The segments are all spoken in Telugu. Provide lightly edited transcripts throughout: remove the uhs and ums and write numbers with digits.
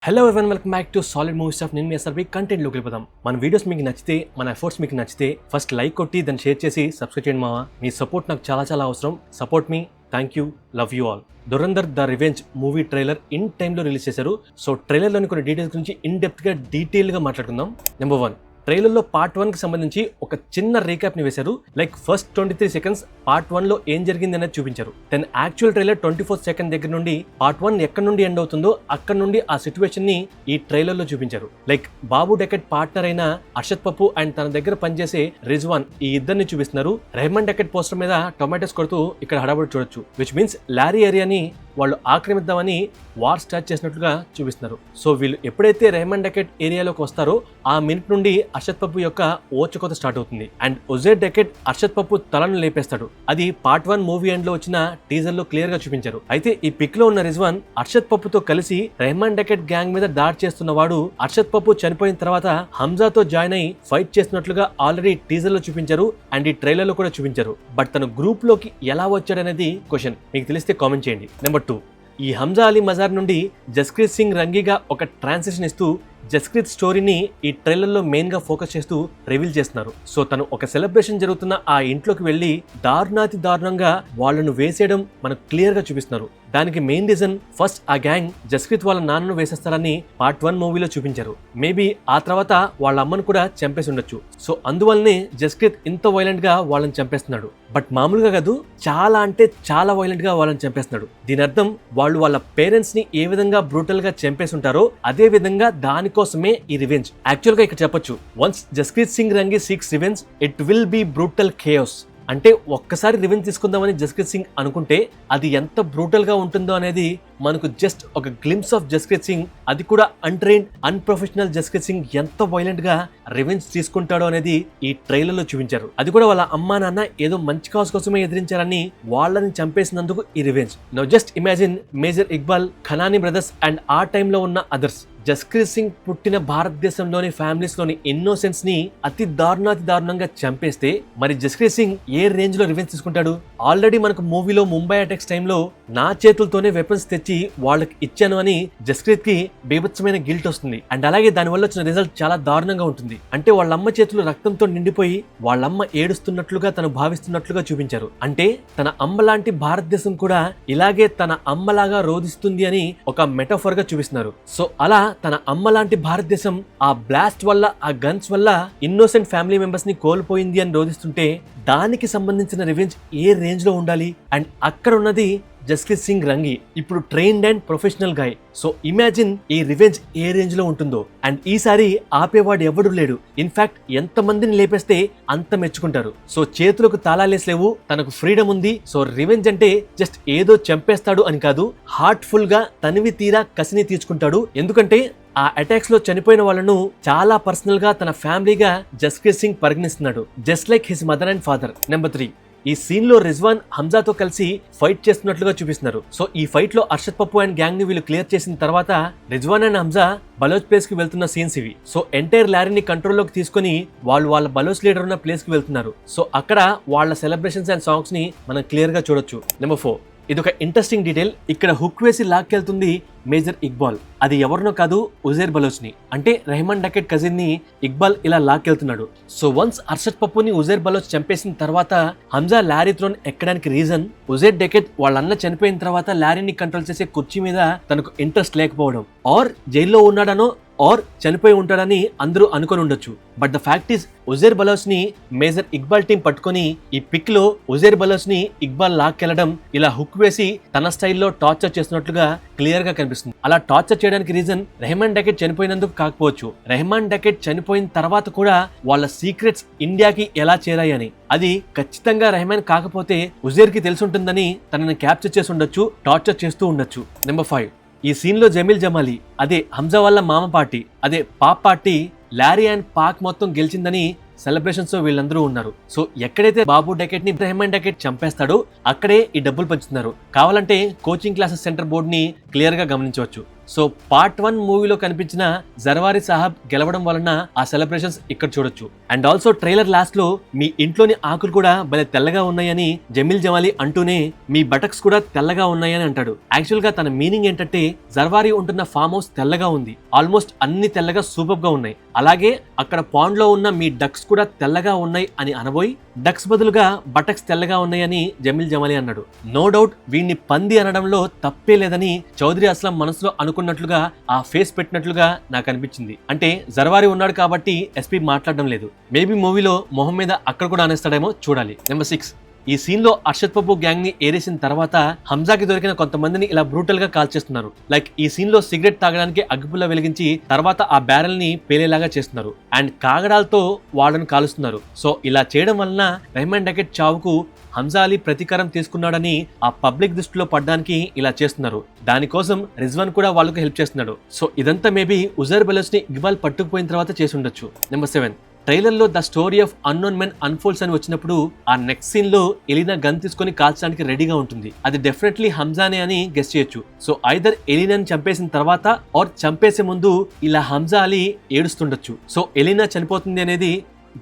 Hello everyone, welcome back to solid movie stuff. నేను మీ ఎస్ఆర్బి కంటెంట్లోకి వెళ్ళిపోదాం. మన వీడియోస్ మీకు నచ్చితే, మన ఎఫర్ట్స్ మీకు నచ్చితే ఫస్ట్ లైక్ కొట్టి దాన్ని షేర్ చేసి సబ్స్క్రైబ్ చేయండి మావా. మీ సపోర్ట్ నాకు చాలా అవసరం. Support me. Thank you. Love you all. Dhurandhar the revenge movie trailer in టైంలో రిలీజ్ చేశారు. సో ట్రైలర్లోని కొన్ని డీటెయిల్స్ గురించి ఇన్ డెప్త్గా డీటెయిల్గా మాట్లాడుకుందాం. నెంబర్ 1, ట్రైలర్లో పార్ట్ 1 కి సంబంధించి ఒక చిన్న రీక్యాప్ ని వేశారు. లైక్ ఫస్ట్ 23 సెకండ్స్ పార్ట్ 1 లో ఏం జరిగింది అనేది చూపించారు. దెన్ యాక్చువల్ ట్రైలర్ 24 సెకండ్ దగ్గర నుండి పార్ట్ 1 ఎక్కడ నుండి ఎండ్ అవుతుందో అక్కడ నుండి ఆ సిచ్యువేషన్ ని ఈ ట్రైలర్ లో చూపించారు. లైక్ బాబు డెకెట్ పార్ట్నర్ అయిన అర్షద్ పప్పు అండ్ తన దగ్గర పనిచేసే రిజ్వాన్, ఈ ఇద్దరిని చూపిస్తున్నారు. రెహమాన్ డెకెట్ పోస్టర్ మీద టొమాటోస్ కొడుతూ ఇక్కడ హడాబడి చూడొచ్చు. విచ్ మీన్స్ లారీ ఏరియాని వాళ్ళు ఆక్రమిద్దామని వార్ స్టార్ట్ చేసినట్లుగా చూపిస్తున్నారు. సో వీళ్ళు ఎప్పుడైతే రెహమాన్ డెకెట్ ఏరియాలోకి వస్తారో ఆ మినిట్ నుండి అర్షద్ పప్పు యొక్క ఓచుకోత స్టార్ట్ అవుతుంది. అండ్ ఉజైర్ డెకెట్ అర్షద్ పప్పు తలను లేపేస్తాడు. అది పార్ట్ 1 మూవీ ఎండ్ లో వచ్చిన టీజర్ లో క్లియర్ గా చూపించారు. అయితే ఈ పిక్ లో ఉన్న రిజ్వాన్ అర్షద్ పప్పుతో కలిసి రెహమాన్ డెకెట్ గ్యాంగ్ మీద దాడి చేస్తున్న వాడు అర్షద్ పప్పు చనిపోయిన తర్వాత హంజాతో జాయిన్ అయి ఫైట్ చేస్తున్నట్లుగా ఆల్రెడీ టీజర్ లో చూపించారు అండ్ ఈ ట్రైలర్ లో కూడా చూపించారు. బట్ తన గ్రూప్ లోకి ఎలా వచ్చాడనేది క్వశ్చన్. మీకు తెలిస్తే కామెంట్ చేయండి. నెంబర్ 2, ఈ హంజా అలీ మజార్ నుండి జస్క్రీత్ సింగ్ రంగీగా ఒక ట్రాన్సిషన్ ఇస్తూ జస్క్రీత్ స్టోరీని ఈ ట్రైలర్లో మెయిన్ గా ఫోకస్ చేస్తూ రివీల్ చేస్తున్నారు. సో తను ఒక సెలబ్రేషన్ జరుగుతున్న ఆ ఇంట్లోకి వెళ్లి దారుణంగా వాళ్ళను వేసేయడం మనకు క్లియర్ గా చూపిస్తున్నారు. దానికి మెయిన్ రీజన్ ఫస్ట్ ఆ గ్యాంగ్ జస్క్రీత్ వాళ్ళ నాన్నను వేసేస్తారని పార్ట్ 1 మూవీలో చూపించారు. మేబీ ఆ తర్వాత వాళ్ళ అమ్మను కూడా చంపేసి ఉండొచ్చు. సో అందువల్లనే జస్క్రీత్ ఇంత వైలెంట్ గా వాళ్ళని చంపేస్తున్నాడు. బట్ మామూలుగా కాదు, చాలా వైలెంట్ గా వాళ్ళని చంపేస్తున్నాడు. దీని అర్థం వాళ్ళు వాళ్ళ పేరెంట్స్ ని ఏ విధంగా బ్రూటల్ గా చంపేసి ఉంటారో అదే విధంగా దానికోసమే ఈ రివెంజ్. యాక్చువల్ గా ఇక్కడ చెప్పొచ్చు, once Jaskirat Singh Rangi seeks revenge it will be brutal chaos. అంటే ఒక్కసారి రివెంజ్ తీసుకుందామని జస్క్రీత్ సింగ్ అనుకుంటే అది ఎంత బ్రూటల్ గా ఉంటుందో అనేది మనకు జస్ట్ ఒక గ్లిమ్స్ ఆఫ్ జస్క్రీత్ సింగ్, అది కూడా అన్ట్రైన్డ్ అన్ప్రొఫెషనల్ జస్క్రీత్ సింగ్ ఎంత వైలెంట్ గా రివెంజ్ తీసుకుంటాడో అనేది ఈ ట్రైలర్ లో చూపించారు. అది కూడా వాళ్ళ అమ్మా నాన్న ఏదో మంచి కాజ్ కోసమే ఎదిరించారని వాళ్ళని చంపేసినందుకు ఈ revenge. Now just imagine major Iqbal, Khanani brothers and ఆ టైంలో ఉన్న అదర్స్. జస్క్రీత్ సింగ్ పుట్టిన భారతదేశంలోని ఫ్యామిలీస్ లోని ఇన్నోసెన్స్ ని అతి దారుణంగా చంపేస్తే మరి జస్క్రీత్ సింగ్ ఏ రేంజ్ లో రివెంజ్ తీసుకుంటాడు? ఆల్రెడీ మనకు మూవీలో ముంబై అటాక్స్ టైంలో నా చేతులతోనే వెపన్స్ తెచ్చి వాళ్ళకి ఇచ్చాను అని జస్క్రీత్ కి బీభత్సమైన గిల్ట్ వస్తుంది. అండ్ అలాగే దానివల్ల వచ్చిన రిజల్ట్ చాలా దారుణంగా ఉంటుంది. అంటే వాళ్ళమ్మ చేతులు రక్తంతో నిండిపోయి వాళ్ళమ్మ ఏడుస్తున్నట్లుగా తను భావిస్తున్నట్లుగా చూపించారు. అంటే తన అమ్మ లాంటి భారతదేశం కూడా ఇలాగే తన అమ్మలాగా రోధిస్తుంది అని ఒక మెటాఫర్ గా చూపిస్తున్నారు. సో అలా తన అమ్మ లాంటి భారతదేశం ఆ బ్లాస్ట్ వల్ల, ఆ గన్స్ వల్ల ఇన్నోసెంట్ ఫ్యామిలీ మెంబర్స్ ని కోల్పోయింది అని రోధిస్తుంటే దానికి సంబంధించిన రివెంజ్ ఏ రేంజ్ లో ఉండాలి? అండ్ అక్కడ ఉన్నది జస్క్రీత్ సింగ్ రంగి, ఇప్పుడు trained and professional guy. So imagine ఈ రివెంజ్ ఏ రేంజ్ లో ఉంటుందో. అండ్ ఈసారి ఆపేవాడు ఎవడు లేడు. ఇన్ఫాక్ట్ ఎంత మందిని లేపేస్తే అంత మెచ్చుకుంటారు. సో చేతులకు తాళాలేసి లేవు, తనకు ఫ్రీడమ్ ఉంది. సో రివెంజ్ అంటే జస్ట్ ఏదో చంపేస్తాడు అని కాదు, హార్ట్ఫుల్ గా తనివి తీరా కసిని తీర్చుకుంటాడు. ఎందుకంటే ఆ అటాక్స్ లో చనిపోయిన వాళ్ళను చాలా పర్సనల్ గా తన ఫ్యామిలీగా జస్క్రీత్ సింగ్ పరిగణిస్తున్నాడు, just like his mother and father. Number 3, ఈ సీన్ లో రిజ్వాన్ హంజాతో కలిసి ఫైట్ చేస్తున్నట్లుగా చూపిస్తున్నారు. సో ఈ ఫైట్ లో అర్షద్ పప్పు అండ్ గ్యాంగ్ ని వీళ్ళు క్లియర్ చేసిన తర్వాత రిజ్వాన్ అండ్ హంజా బలోచ్ ప్లేస్ కి వెళ్తున్న సీన్స్ ఇవి. సో ఎంటైర్ లారీని కంట్రోల్లోకి తీసుకుని వాళ్ళు వాళ్ళ బలోచ్ లీడర్ ఉన్న ప్లేస్ కి వెళ్తున్నారు. సో అక్కడ వాళ్ళ సెలబ్రేషన్స్ అండ్ సాంగ్స్ ని మనం క్లియర్ గా చూడొచ్చు. నెంబర్ 4, ఇది ఒక ఇంట్రెస్టింగ్ డీటెయిల్. ఇక్కడ హుక్ వేసి లాక్కెళ్తుంది మేజర్ ఇక్బాల్. అది ఎవరినో కాదు, ఉజైర్ బలోచ్ ని. అంటే రెహమాన్ డకెట్ కజిన్ ని ఇక్బాల్ ఇలా లాక్కెళ్తున్నాడు. సో వన్స్ అర్షద్ పప్పుని ఉజైర్ బలోచ్ చంపేసిన తర్వాత హంజా లారీ థ్రోన్ ఎక్కడానికి రీజన్ ఉజైర్ డకెట్ వాళ్ళన్న చనిపోయిన తర్వాత లారీని కంట్రోల్ చేసే కుర్చీ మీద తనకు ఇంట్రెస్ట్ లేకపోవడం, ఆర్ జైల్లో ఉన్నాడనో ఆర్ చనిపోయి ఉంటాడని అందరూ అనుకొని ఉండొచ్చు. But the fact is Uzair Baloch ని మేజర్ ఇక్బాల్ టీం పట్టుకొని ఈ పిక్ లో ఉజైర్ బలోచ్ ని ఇక్బాల్ లాక్కెళ్లడం, ఇలా హుక్ వేసి తన స్టైల్లో టార్చర్ చేస్తున్నట్లుగా క్లియర్ గా కనిపిస్తుంది. అలా టార్చర్ చేయడానికి రీజన్ రెహమాన్ డకెట్ చనిపోయినందుకు కాకపోవచ్చు, రెహమాన్ డకెట్ చనిపోయిన తర్వాత కూడా వాళ్ళ సీక్రెట్స్ ఇండియాకి ఎలా చేరాయి అని. అది ఖచ్చితంగా రెహమాన్ కాకపోతే ఉజైర్ కి తెలిసి ఉంటుందని తనని క్యాప్చర్ చేసి ఉండొచ్చు, టార్చర్ చేస్తూ ఉండొచ్చు. నెంబర్ 5, ఈ సీన్ లో జమీల్ జమాలి, అదే హంజా వాళ్ళ మామ పార్టీ, అదే pop party, lorry and Pak మొత్తం గెలిచిందని సెలబ్రేషన్స్ వీళ్ళందరూ ఉన్నారు. సో ఎక్కడైతే బాబు డకెట్ ని రెహమాన్ డకెట్ చంపేస్తాడో అక్కడే ఈ డబ్బులు పంచుతున్నారు. కావాలంటే కోచింగ్ క్లాసెస్ సెంటర్ బోర్డ్ ని క్లియర్ గా గమనించవచ్చు. సో పార్ట్ 1 మూవీలో కనిపించిన జర్వారీ సాహబ్ గెలవడం వలన ఆ సెలబ్రేషన్స్ ఇక్కడ చూడొచ్చు. అండ్ ఆల్సో ట్రైలర్ లాస్ట్ లో మీ ఇంట్లోని ఆకులు కూడా భలే తెల్లగా ఉన్నాయని జమీల్ జమాలి అంటూనే మీ బటక్స్ కూడా తెల్లగా ఉన్నాయని అంటాడు. యాక్చువల్ గా తన మీనింగ్ ఏంటంటే జర్వారీ ఉంటున్న ఫామ్ హౌస్ తెల్లగా ఉంది, ఆల్మోస్ట్ అన్ని తెల్లగా సూపర్ గా ఉన్నాయి, అలాగే అక్కడ పాండ్ లో ఉన్న మీ డక్స్ కూడా తెల్లగా ఉన్నాయి అని అనబోయి డక్స్ బదులుగా బటక్స్ తెల్లగా ఉన్నాయని జమీల్ జమాలి అన్నాడు. నో డౌట్ వీడిని పంది అనడంలో తప్పే లేదని చౌదరి అస్లం మనసులో అనుకున్నట్లుగా ఆ ఫేస్ పెట్టినట్లుగా నాకు అనిపించింది. అంటే జర్వారీ ఉన్నాడు కాబట్టి ఎస్పీ మాట్లాడడం లేదు. మేబీ మూవీలో మొహం మీద అక్కడ కూడా అనేస్తాడేమో చూడాలి. నెంబర్ 6, ఈ సీన్ లో అర్షద్ పప్పు గ్యాంగ్ ని ఏరేసిన తర్వాత హంజాకి దొరికిన కొంతమందిని ఇలా బ్రూటల్ గా కాల్ చేస్తున్నారు. లైక్ ఈ సీన్ లో సిగరెట్ తాగడానికి అగ్గిపుల్ల వెలిగించి తర్వాత ఆ బ్యారెల్ ని పేలేలాగా చేస్తున్నారు అండ్ కాగడాలతో వాళ్ళని కాలుస్తున్నారు. సో ఇలా చేయడం వలన రెహమాన్ డకెట్ చావుకు హంజా అలీ ప్రతీకారం తీసుకున్నాడని ఆ పబ్లిక్ దృష్టిలో పడ్డానికి ఇలా చేస్తున్నారు. దానికోసం రిజ్వాన్ కూడా వాళ్ళకు హెల్ప్ చేస్తున్నాడు. సో ఇదంతా మేబీ ఉజైర్ బెలోచ్ ని ఇక్బాల్ పట్టుకుపోయిన తర్వాత చేసి ఉండొచ్చు. నెంబర్ 7, ట్రైలర్ లో the story of unknown men unfolds అని వచ్చినప్పుడు ఆ నెక్స్ట్ సీన్ లో ఎలీనా గన్ తీసుకొని కాల్చడానికి రెడీగా ఉంటుంది. అది డెఫినెట్లీ హంజానే అని గెస్ చేయొచ్చు. సో ఐదర్ ఎలీనాని చంపేసిన తర్వాత ఆర్ చంపేసే ముందు ఇలా హంజా అలీ ఏడుస్తుండొచ్చు. సో ఎలీనా చనిపోతుంది అనేది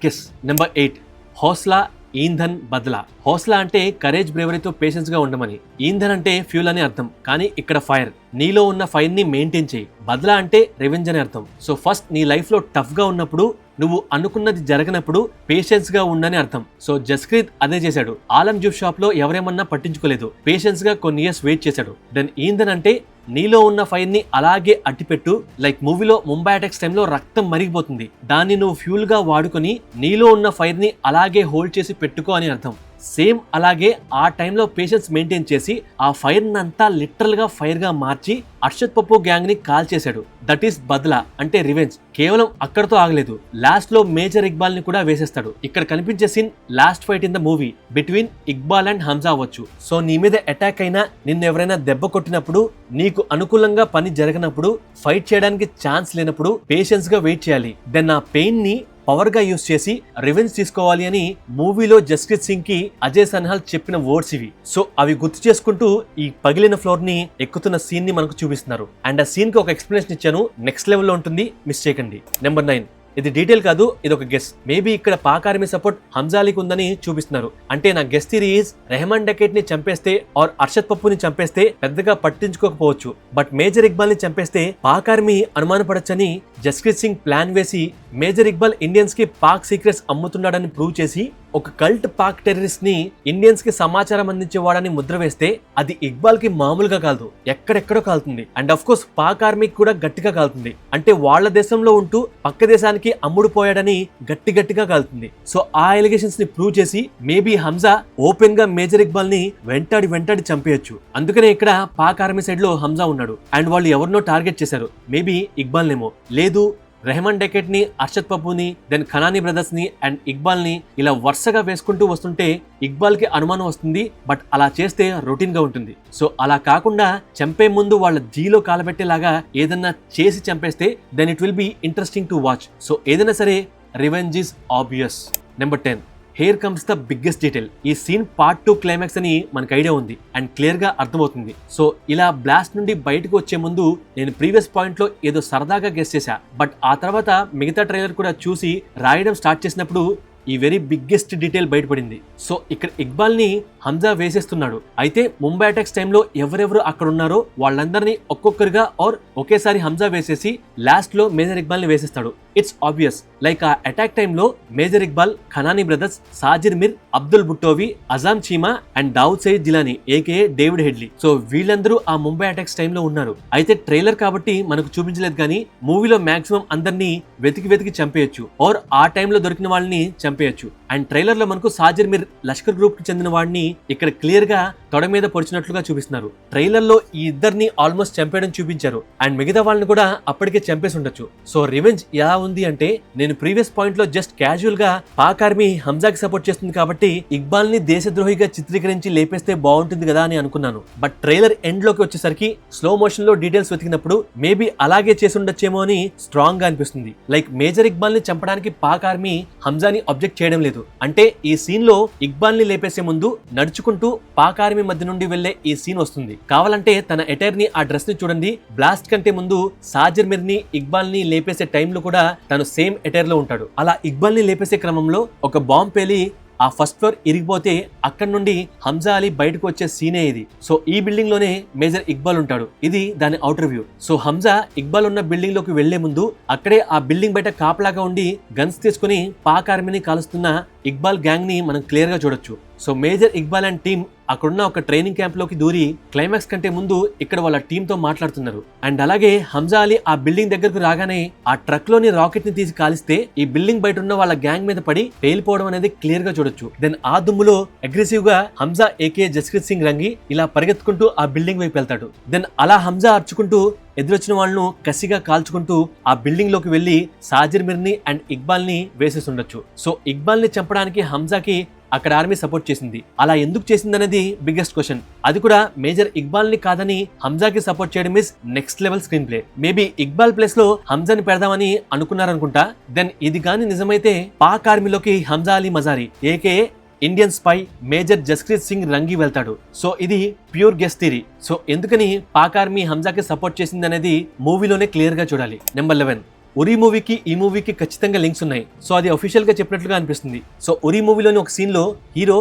గెస్. నెంబర్ 8, హౌస్లా ఈంధన్ బద్లా. హౌస్లా అంటే కరేజ్ బ్రేవరీతో పేషెన్స్ గా ఉండమని, ఈంధన్ అంటే ఫ్యూల్ అని అర్థం, కానీ ఇక్కడ ఫైర్. నీలో ఉన్న ఫైర్ ని మెయింటైన్ చేయి. బద్లా అంటే రివెంజ్ అని అర్థం. సో ఫస్ట్ నీ లైఫ్ లో టఫ్ గా ఉన్నప్పుడు, నువ్వు అనుకున్నది జరగనప్పుడు పేషెన్స్ గా ఉండని అర్థం. సో జస్క్రీత్ అదే చేశాడు. ఆలం జ్యూస్ షాప్ లో ఎవరేమన్నా పట్టించుకోలేదు, పేషెన్స్ గా కొన్ని ఇయర్స్ వెయిట్ చేశాడు. దెన్ ఈంధన్ అంటే నీలో ఉన్న ఫైర్ ని అలాగే అట్టిపెట్టు. లైక్ మూవీలో ముంబై అటాక్స్ టైంలో రక్తం మరిగిపోతుంది, దాన్ని నువ్వు ఫ్యూల్ గా వాడుకొని నీలో ఉన్న ఫైర్ ని అలాగే హోల్డ్ చేసి పెట్టుకో అని అర్థం. సేమ్ అలాగే ఆ టైంలో పేషెన్స్ మెయింటైన్ చేసి ఆ ఫైర్ నంతా లిటరల్ గా ఫైర్ గా మార్చి అర్షద్ పప్పు గ్యాంగ్ ని కాల్ చేశాడు. దట్ ఈస్ బద్లా అంటే రివెంజ్. కేవలం అక్కడతో ఆగలేదు, లాస్ట్ లో మేజర్ ఇక్బాల్ ని కూడా వేసేస్తాడు. ఇక్కడ కనిపించే scene last fight in the movie between Iqbal and Hamza అవ్వచ్చు. సో నీ మీద అటాక్ అయినా, నిన్ను ఎవరైనా దెబ్బ కొట్టినప్పుడు, నీకు అనుకూలంగా పని జరగనప్పుడు, ఫైట్ చేయడానికి ఛాన్స్ లేనప్పుడు పేషెన్స్ గా వెయిట్ చేయాలి. దెన్ ఆ పెయిన్ ని పవర్ గా యూస్ చేసి రివెంజ్ తీసుకోవాలి అని మూవీలో జస్ప్రీత్ సింగ్ కి అజయ్ సన్హాల్ చెప్పిన వర్డ్స్ ఇవి. సో అవి గుర్తు చేసుకుంటూ ఈ పగిలిన ఫ్లోర్ ని ఎక్కుతున్న సీన్ ని మనకు చూపిస్తున్నారు. అండ్ ఆ సీన్ కి ఒక ఎక్స్ప్లెనేషన్ ఇచ్చాను, నెక్స్ట్ లెవెల్ లో ఉంటుంది, మిస్ చేయకండి. నెంబర్ 9, ఇది డీటెయిల్ కాదు, ఇది ఒక గెస్. మేబీ ఇక్కడ పాక్ ఆర్మీ సపోర్ట్ హంజాలీకి ఉందని చూపిస్తున్నారు. అంటే నా guess theory is Rehman Dakait ని చంపేస్తే ఆర్ అర్షద్ పప్పుని చంపేస్తే పెద్దగా పట్టించుకోకపోవచ్చు, బట్ మేజర్ ఇక్బాల్ ని చంపేస్తే పాక్ ఆర్మీ అనుమానపడొచ్చని జస్ప్రీత్ సింగ్ ప్లాన్ వేసి మేజర్ ఇక్బాల్ ఇండియన్స్ కి పాక్ సీక్రెట్స్ అమ్ముతున్నాడని ప్రూవ్ చేసి ఒక కల్ట్ పాక్ టెర్రరిస్ట్ ని ఇండియన్స్ కి సమాచారం అందించేవాడని ముద్ర వేస్తే అది ఇక్బాల్ కి మామూలుగా కాదు, ఎక్కడెక్కడో కాలుతుంది. అండ్ అఫ్ కోర్స్ పాక్ ఆర్మీకి కూడా గట్టిగా కాలుతుంది. అంటే వాళ్ళ దేశంలో ఉంటూ పక్క దేశానికి అమ్ముడు పోయాడని గట్టిగా కాలుతుంది. సో ఆ ఎలిగేషన్స్ ని ప్రూవ్ చేసి మేబీ హంజా ఓపెన్ గా మేజర్ ఇక్బాల్ ని వెంటాడి చంపేయొచ్చు. అందుకనే ఇక్కడ పాక్ ఆర్మీ సైడ్ లో హంజా ఉన్నాడు అండ్ వాళ్ళు ఎవరినో టార్గెట్ చేశారు. మేబీ ఇక్బాల్ నేమో, లేదు రెహమాన్ డకెట్ ని, అర్షద్ పప్పుని, దెన్ ఖనానీ బ్రదర్స్ ని అండ్ ఇక్బాల్ ని ఇలా వరుసగా వేసుకుంటూ వస్తుంటే ఇక్బాల్ కి అనుమానం వస్తుంది. బట్ అలా చేస్తే రొటీన్ గా ఉంటుంది. సో అలా కాకుండా చంపే ముందు వాళ్ళ జీలో కాలబెట్టేలాగా ఏదన్నా చేసి చంపేస్తే then it will be interesting to watch. So ఏదైనా సరే revenge is obvious. Number 10, here comes the biggest detail. ఈ సీన్ పార్ట్ 2 క్లైమాక్స్ అని మనకు ఐడియా ఉంది అండ్ క్లియర్ గా అర్థమవుతుంది. సో ఇలా బ్లాస్ట్ నుండి బయటకు వచ్చే ముందు నేను ప్రీవియస్ పాయింట్ లో ఏదో సరదాగా గెస్ చేశా, బట్ ఆ తర్వాత మిగతా ట్రైలర్ కూడా చూసి రాయడం స్టార్ట్ చేసినప్పుడు ఈ వెరీ బిగ్గెస్ట్ డీటెయిల్ బయటపడింది. సో ఇక్కడ ఇక్బాల్ ని హంజా వేసేస్తున్నాడు. అయితే ముంబై అటాక్స్ టైంలో ఎవరెవరు అక్కడ ఉన్నారో వాళ్ళందరినీ ఒక్కొక్కరుగా ఆర్ ఒకేసారి హంజా వేసేసి లాస్ట్ లో మేజర్ ఇక్బాల్ ని వేసేస్తాడు. It's obvious. లైక్ ఆ అటాక్ టైంలో major Iqbal, Khanani brothers, Sajir Mir, Abdul Buttovi, Azam Cheema and Dawood Sayeed Jilani aka David Headley. So వీళ్ళందరూ ఆ ముంబై అటాక్స్ టైంలో ఉన్నారు. అయితే ట్రైలర్ కాబట్టి మనకు చూపించలేదు, కానీ మూవీలో మాక్సిమం అందరినీ వెతికి చంపేయచ్చు ఆర్ ఆ టైంలో దొరికిన వాళ్ళని చంపేయచ్చు. అండ్ ట్రైలర్ లో మనకు సాజిర్ మిర్ లష్కర్ గ్రూప్ కి చెందిన వాడిని ఇక్కడ క్లియర్ గా తొడ మీద పొడిచినట్లుగా చూపిస్తున్నారు. ట్రైలర్ లో ఈ ఇద్దరిని ఆల్మోస్ట్ చంపేయడం చూపించారు అండ్ మిగతా వాళ్ళని కూడా అప్పటికే చంపేసి ఉండొచ్చు. సో రివెంజ్ ఎలా ఉంది అంటే నేను ప్రీవియస్ పాయింట్ లో జస్ట్ క్యాజువల్ గా పాక్ ఆర్మీ హంజాకి సపోర్ట్ చేస్తుంది కాబట్టి ఇక్బాల్ ని దేశద్రోహిగా చిత్రీకరించి లేపేస్తే బాగుంటుంది కదా అని అనుకున్నాను. బట్ ట్రైలర్ ఎండ్ లోకి వచ్చేసరికి స్లో మోషన్ లో డీటెయిల్స్ వెతికినప్పుడు మేబీ అలాగే చేసి ఉండొచ్చేమో అని స్ట్రాంగ్ గా అనిపిస్తుంది. లైక్ మేజర్ ఇక్బాల్ ని చంపడానికి పాక్ ఆర్మీ హంజాని ఆబ్జెక్ట్ చేయడం లేదు. అంటే ఈ సీన్ లో ఇక్బాల్ ని లేపేసే ముందు నడుచుకుంటూ పాక్ ఆర్మీ మధ్య నుండి వెళ్లే ఈ సీన్ వస్తుంది. కావాలంటే తన ఎటైర్ ని ఆ డ్రెస్ ని చూడండి. బ్లాస్ట్ కంటే ముందు సాజిర్ మిర్ ని ఇక్బాల్ ని లేపేసే టైంలో కూడా తను సేమ్ ఎటైర్ లో ఉంటాడు. అలా ఇక్బాల్ ని లేపేసే క్రమంలో ఒక బాంబ్ పేలి ఆ ఫస్ట్ ఫ్లోర్ ఇరిగిపోతే అక్కడి నుండి హంజా అలీ బయటకు వచ్చే సీనే ఇది. సో ఈ బిల్డింగ్ లోనే మేజర్ ఇక్బాల్ ఉంటాడు. ఇది దాని outer view. So Hamza Iqbal ఉన్న బిల్డింగ్ లోకి వెళ్లే ముందు అక్కడే ఆ బిల్డింగ్ బయట కాపలాగా ఉండి గన్స్ తీసుకుని పాక్ ఆర్మీని కాలుస్తున్న ఇక్బాల్ గ్యాంగ్ ని మనం క్లియర్ గా చూడొచ్చు. So major Iqbal and team అక్కడున్న ఒక ట్రైనింగ్ క్యాంప్ లోకి దూరి క్లైమాక్స్ కంటే ముందు ఇక్కడ వాళ్ళ టీమ్ తో మాట్లాడుతున్నారు. అండ్ అలాగే హంజా అలీ ఆ బిల్డింగ్ దగ్గరకు రాగానే ఆ ట్రక్ లోని రాకెట్ ని తీసి కాలిస్తే ఈ బిల్డింగ్ బయట ఉన్న వాళ్ళ గ్యాంగ్ మీద పడి పేలిపోవడం అనేది క్లియర్ గా చూడొచ్చు. దెన్ ఆ దుమ్ములో అగ్రెసివ్ గా హంజా ఏకే జస్క్రీత్ సింగ్ రంగి ఇలా పరిగెత్తుకుంటూ ఆ బిల్డింగ్ వైపు వెళ్తాడు. దెన్ అలా హంజా అర్చుకుంటూ ఎదురొచ్చిన వాళ్ళను కసిగా కాల్చుకుంటూ ఆ బిల్డింగ్ లోకి వెళ్లి సాజిర్ మిర్ ని అండ్ ఇక్బాల్ ని వేసేసి ఉండొచ్చు. సో ఇక్బాల్ ని చంపడానికి హంజాకి అక్కడ ఆర్మీ సపోర్ట్ చేసింది. అలా ఎందుకు చేసింది అనేది బిగ్గెస్ట్ క్వశ్చన్. అది కూడా మేజర్ ఇక్బాల్ ని కాదని హంజాకి సపోర్ట్ చేయడం is next level screenplay. Maybe Iqbal place లో హంజాని పెడదామని అనుకున్నారనుకుంటా. దెన్ ఇది గాని నిజమైతే పాక్ ఆర్మీలోకి Hamza Ali Mazari aka Indian spy major Jaskirat Singh Rangi వెళ్తాడు. సో ఇది ప్యూర్ గెస్ థియరీ. సో ఎందుకని పాక్ ఆర్మీ హంజాకి సపోర్ట్ చేసింది అనేది మూవీలోనే క్లియర్ గా చూడాలి. నెంబర్ 11, ఉరి మూవీకి ఈ మూవీకి ఖచ్చితంగా లింక్స్ ఉన్నాయి. సో అది అఫీషియల్ గా చెప్పినట్లుగా అనిపిస్తుంది. సో ఉరి మూవీలోని ఒక సీన్ లో హీరో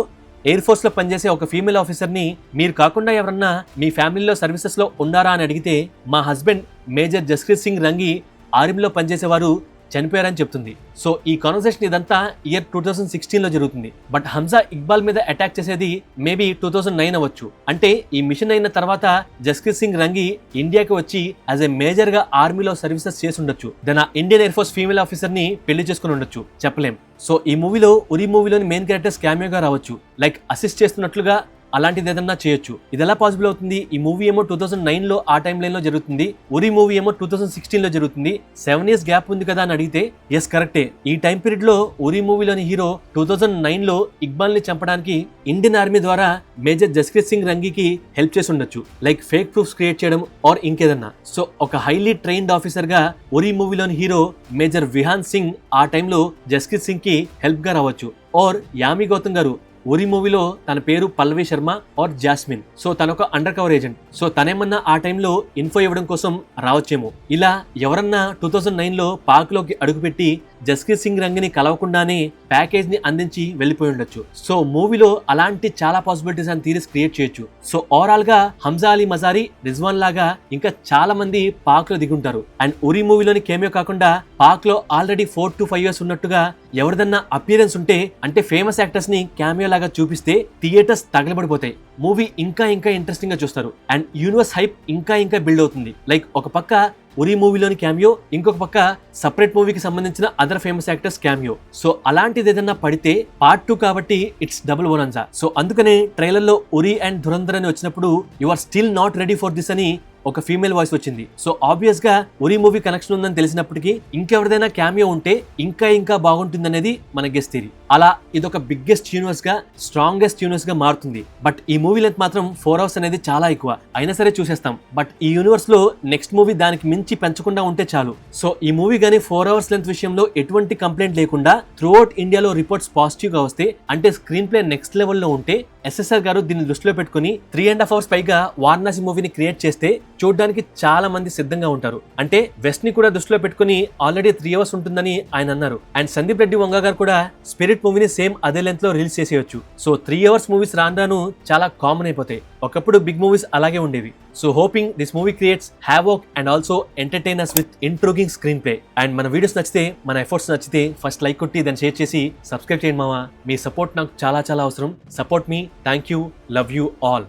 ఎయిర్ ఫోర్స్ లో పనిచేసే ఒక ఫీమేల్ ఆఫీసర్ ని మీరు కాకుండా ఎవరన్నా మీ ఫ్యామిలీలో సర్వీసెస్ లో ఉండారా అని అడిగితే మా హస్బెండ్ మేజర్ జస్క్రీత్ సింగ్ రంగి ఆర్మీలో పనిచేసేవారు చనిపోయారని చెప్తుంది. సో ఈ కాన్వర్సేషన్ ఇదంతా ఇయర్ 2016 లో జరుగుతుంది. బట్ హంజా ఇక్బాల్ మీద అటాక్ చేసేది మేబీ 2009 అవ్వచ్చు. అంటే ఈ మిషన్ అయిన తర్వాత జస్క్రీత్ సింగ్ రంగి ఇండియాకి వచ్చి యాజ్ ఏ మేజర్ గా ఆర్మీలో సర్వీసెస్ చేసి ఉండొచ్చు. దెన్ ఆ Indian air force female officer ని పెళ్లి చేసుకుని ఉండొచ్చు, చెప్పలేం. సో ఈ మూవీలో ఉరి మూవీలోని మెయిన్ క్యారెక్టర్స్ క్యామియోగా రావచ్చు, లైక్ అసిస్ట్ చేస్తున్నట్లుగా అలాంటిది ఏదన్నా చేయొచ్చు. ఇది ఎలా పాసిబుల్ అవుతుంది? ఈ మూవీ ఏమో 2009 లో ఆ టైం లైన్ లో జరుగుతుంది, ఉరి మూవీ ఏమో 2016 లో జరుగుతుంది. 7 years గ్యాప్ ఉంది కదా అని అడిగితే ఎస్ కరెక్టే. ఈ టైం పీరియడ్ లో ఉరి మూవీలోని హీరో 2009 లో ఇక్బాల్ ని చంపడానికి ఇండియన్ ఆర్మీ ద్వారా మేజర్ జస్క్రీత్ సింగ్ రంగికి హెల్ప్ చేసి ఉండొచ్చు, లైక్ ఫేక్ ప్రూఫ్స్ క్రియేట్ చేయడం ఆర్ ఇంకేదన్నా. సో ఒక హైలీ ట్రైన్డ్ ఆఫీసర్ గా ఉరి మూవీలోని హీరో మేజర్ విహాన్ సింగ్ ఆ టైంలో జస్క్రీత్ సింగ్ కి హెల్ప్ గా రావచ్చు. ఆర్ యామి గౌతమ్ గారు ఉరి మూవీలో తన పేరు Pallavi Sharma or Jasmine. So తనొక అండర్ కవర్ ఏజెంట్. సో తనేమన్నా ఆ టైంలో ఇన్ఫో ఇవ్వడం కోసం రావచ్చేమో. ఇలా ఎవరన్నా 2009 లో పాక్ లోకి అడుగుపెట్టి జస్క్రీత్ సింగ్ రంగిని కలవకుండానే ప్యాకేజ్ ని అందించి వెళ్ళిపోయి ఉండొచ్చు. సో మూవీలో అలాంటి చాలా పాసిబిలిటీస్ అండ్ థియరీస్ క్రియేట్ చేయొచ్చు. సో ఓవరాల్ గా హంజా అలీ మజారీ, రిజ్వాన్ లాగా ఇంకా చాలా మంది పాక్ లో దిగుంటారు. అండ్ ఉరి మూవీలోని కేమియో కాకుండా పాక్ లో ఆల్రెడీ 4 to 5 years ఉన్నట్టుగా ఎవరిదన్నా అపియరెన్స్ ఉంటే, అంటే ఫేమస్ యాక్టర్స్ ని క్యామియో లాగా చూపిస్తే థియేటర్స్ తగలబడిపోతాయి. మూవీ ఇంకా ఇంకా ఇంట్రెస్టింగ్ గా చూస్తారు అండ్ యూనివర్స్ హైప్ ఇంకా ఇంకా బిల్డ్ అవుతుంది. లైక్ ఒక పక్క ఉరి మూవీలోని క్యామియో, ఇంకొక పక్క సపరేట్ మూవీకి సంబంధించిన other famous actors cameo. So అలాంటిది ఏదన్నా పడితే పార్ట్ 2 కాబట్టి ఇట్స్ డబుల్ బోనన్సా. సో అందుకనే ట్రైలర్ లో ఉరి అండ్ ధురంధర్ అని వచ్చినప్పుడు you are still not ready for this అని ఒక ఫీమేల్ వాయిస్ వచ్చింది. సో ఆబ్వియస్ గా ఉరి మూవీ కనెక్షన్ ఉందని తెలిసినప్పటికీ ఇంకెవరిదైనా క్యామియో ఉంటే ఇంకా ఇంకా బాగుంటుంది అనేది మన గెస్ థియరీ. అలా ఇదొక బిగ్గెస్ట్ యూనివర్స్ గా, స్ట్రాంగెస్ట్ యూనివర్స్ గా మారుతుంది. బట్ ఈ మూవీ లెంత్ మాత్రం 4 hours అనేది చాలా ఎక్కువ. అయినా సరే చూసేస్తాం. బట్ ఈ యూనివర్స్ లో నెక్స్ట్ మూవీ దానికి మించి పెంచకుండా ఉంటే చాలు. సో ఈ మూవీ గానీ 4 hours లెంత్ విషయంలో ఎటువంటి కంప్లైంట్ లేకుండా త్రూ అవుట్ ఇండియాలో రిపోర్ట్స్ పాజిటివ్ గా వస్తే, అంటే స్క్రీన్ ప్లే నెక్స్ట్ లెవెల్ లో ఉంటే, ఎస్ఎస్ఆర్ గారు దీన్ని దృష్టిలో పెట్టుకుని 3.5 hours పైగా వారణాసి మూవీని క్రియేట్ చేస్తే చూడడానికి చాలా మంది సిద్ధంగా ఉంటారు. అంటే వెస్ట్ ని కూడా దృష్టిలో పెట్టుకుని ఆల్రెడీ 3 hours ఉంటుందని ఆయన అన్నారు. అండ్ సందీప్ రెడ్డి వంగ గారు కూడా స్పిరిట్ మూవీని సేమ్ అదే లెంత్ లో రిలీజ్ చేసేయచ్చు. సో 3 hours మూవీస్ రాను చాలా కామన్ అయిపోతాయి. ఒకప్పుడు బిగ్ మూవీస్ అలాగే ఉండేవి. So hoping this movie creates havoc and also entertain us with intriguing screenplay. And మన వీడియోస్ నచ్చితే, మన ఎఫర్ట్స్ నచ్చితే ఫస్ట్ లైక్ కొట్టి దాన్ని షేర్ చేసి సబ్స్క్రైబ్ చేయండి మావా. మీ సపోర్ట్ నాకు చాలా చాలా అవసరం. Support me. Thank you. Love you all.